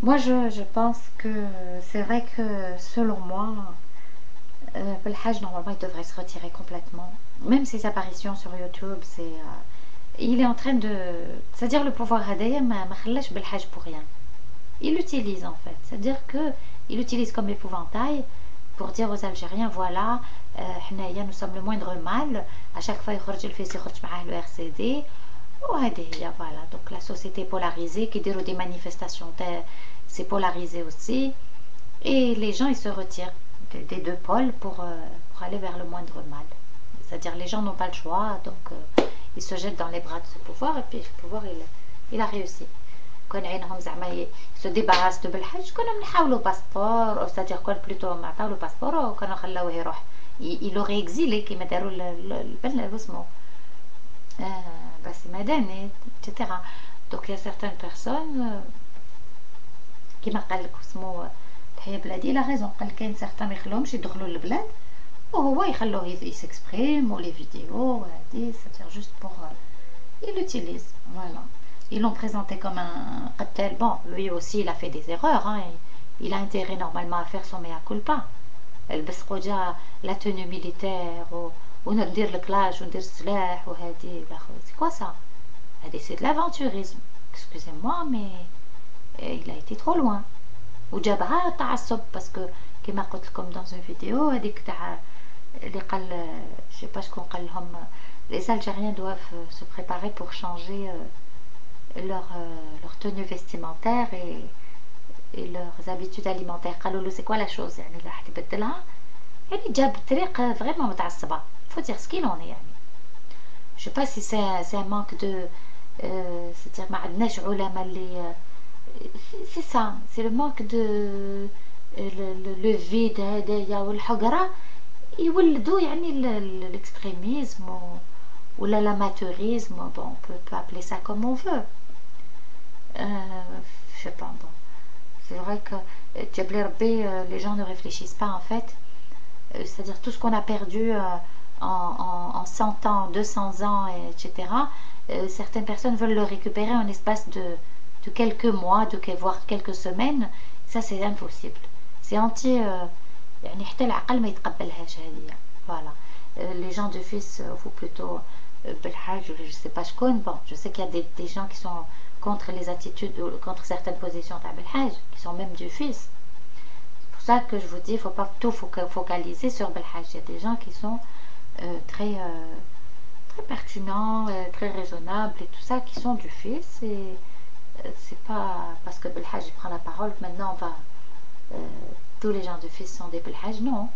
Moi, je pense que c'est vrai que selon moi, Belhaj, normalement, il devrait se retirer complètement. Même ses apparitions sur YouTube, il est en train de. C'est-à-dire le pouvoir hadaya, ma khallash Belhaj pour rien. Il l'utilise en fait. C'est-à-dire que il l'utilise comme épouvantail pour dire aux Algériens voilà, nous sommes le moindre mal. À chaque fois, il fait le RCD. Voilà. Donc la société polarisée, qui déroule des manifestations, c'est polarisé aussi. Et les gens, ils se retirent des deux pôles pour aller vers le moindre mal. C'est-à-dire les gens n'ont pas le choix, donc ils se jettent dans les bras de ce pouvoir, et puis le pouvoir, il a réussi. كون عينهم زعما se débarrassent de بالحاج كنا نحاولوا باسبور، c'est-à-dire كون بلوتو ما عطاولو باسبور وكانوا خلاوه يروح il aurait exilé كيما داروا البن اسمه بس مدني etc. Donc il y a certaines personnes كيما قال لك اسمه تحية بلادي، il a raison، قال كاين certains ما يخلوهمش يدخلوا للبلاد وهو يخلوه يسكسبريم ولي فيديو هادي، c'est-à-dire juste pour il l'utilise, voilà. Ils l'ont présenté comme un cartel. Bon, lui aussi, il a fait des erreurs. Hein, il a intérêt normalement à faire son mea culpa. البس قوجا la tenue militaire وندير الكلاش وندير السلاح وهادي c'est quoi ça؟ هادي c'est de l'aventurisme. Excusez-moi, mais il a été trop loin. وجابها تعصب parce que كما قلت لكم dans une vidéo هذيك تاع اللي قال je sais pas شكون قال لهم les Algériens doivent se préparer pour changer leur tenue vestimentaire et leurs habitudes alimentaires. قالوا له c'est quoi la chose يعني اللي راح تبدلها؟ يعني جاب طريق vraiment متعصبة. Faut dire ce qu'il en est يعني. Je sais pas si c'est un manque de c'est-à-dire ما عندناش علماء اللي c'est ça, c'est le manque de le vide هدايا والحقرة يولدوا يعني l'extrémisme ou l'amateurisme. Bon, on peut appeler ça comme on veut. Je sais pas, bon. C'est vrai que les gens ne réfléchissent pas en fait. C'est-à-dire tout ce qu'on a perdu en 100 ans, 200 ans, etc. Certaines personnes veulent le récupérer en espace de quelques mois, voire quelques semaines. Ça, c'est impossible. C'est anti... يعني حتى العقل ما يتقبلهاش هذه. Voilà. Les gens de fils, ou plutôt Belhaj, je sais pas bon, je sais qu'il y a des gens qui sont contre les attitudes, contre certaines positions de Belhaj, qui sont même du fils. C'est pour ça que je vous dis, il ne faut pas tout focaliser sur Belhaj. Il y a des gens qui sont très pertinents, très raisonnables et tout ça, qui sont du fils. Et c'est pas parce que Belhaj prend la parole que maintenant on va tous les gens de fils sont des Belhaj, non.